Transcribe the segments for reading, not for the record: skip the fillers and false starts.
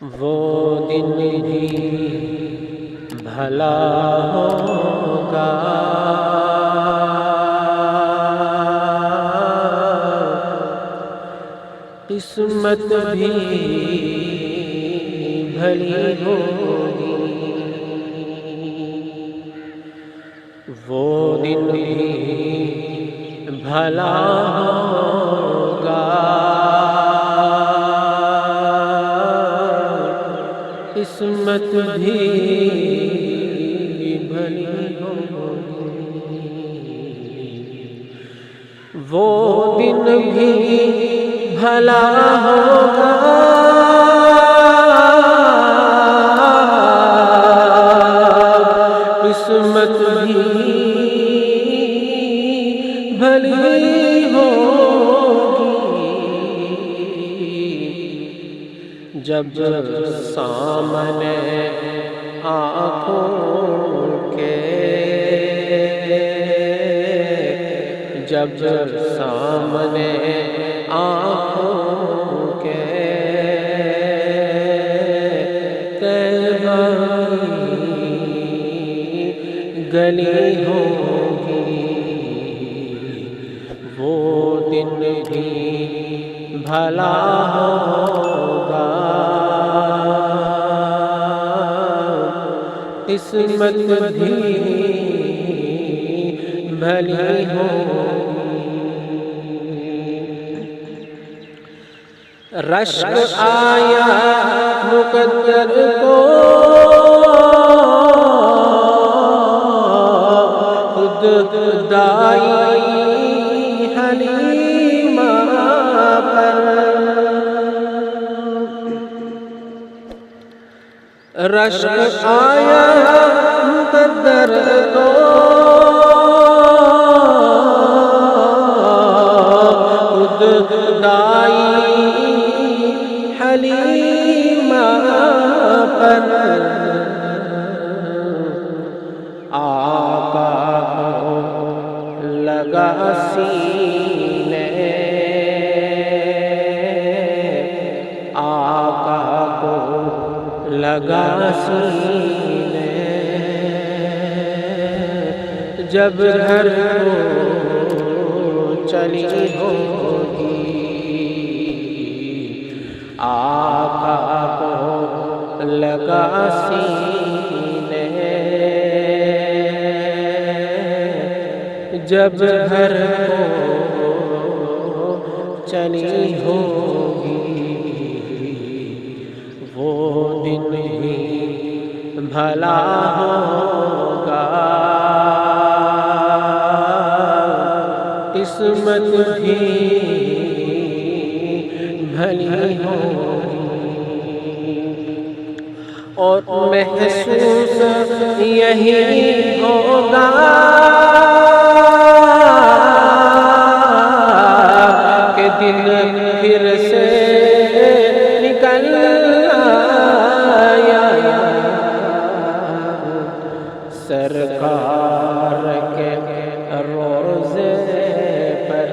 وہ دن بھی بھلا ہوگا، قسمت بھی بھلی ہوگی، وہ دن بھی بھلا ہوگا، قسمت بھی بھلی ہوگی، وہ دن بھی بھلا ہوگا، قسمت بھی بھلی ہوگی، جب سامنے آنکھوں کے، جب سامنے آنکھوں کے طیبہ گلی ہوگی، وہ دن بھی بھلا ہوگا، قسمت بھی بھلی ہوگی، رشک آیا مقدر کو خود دائی حلیمہ پر، رشک آیا مقدر کو خود دائی حلیمہ پر، آقا کو لگا سینے، آقا کو لگا سینے، جب گھر کو چلی ہوگی، آقا کو لگا سینے، جب گھر کو چلی ہوگی، وہ دن بھی بھلا ہوگا، قسمت بھی بھلی ہوگی، اور محسوس یہی ہوگا کہ دن پھر سے نکل آیا، سرکار کے روزے پر،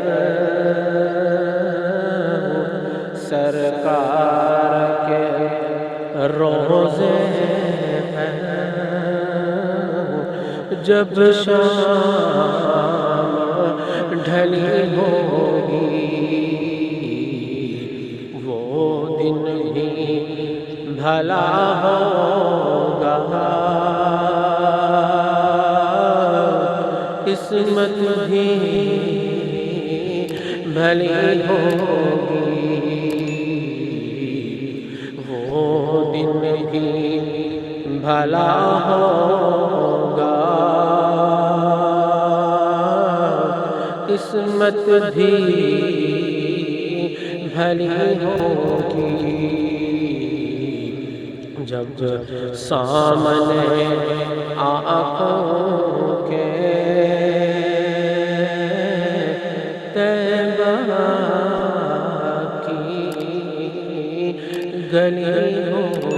سرکار کے روزے پر، جب شام ڈھلی ہوگی، وہ دن بھی بھلا ہوگا، قسمت بھی بھلی ہوگی، وہ دن بھی بھلا ہوگا، قسمت بھی بھلی ہوگی، جب سامنے آنکھوں کے طیبہ کی گلی ہو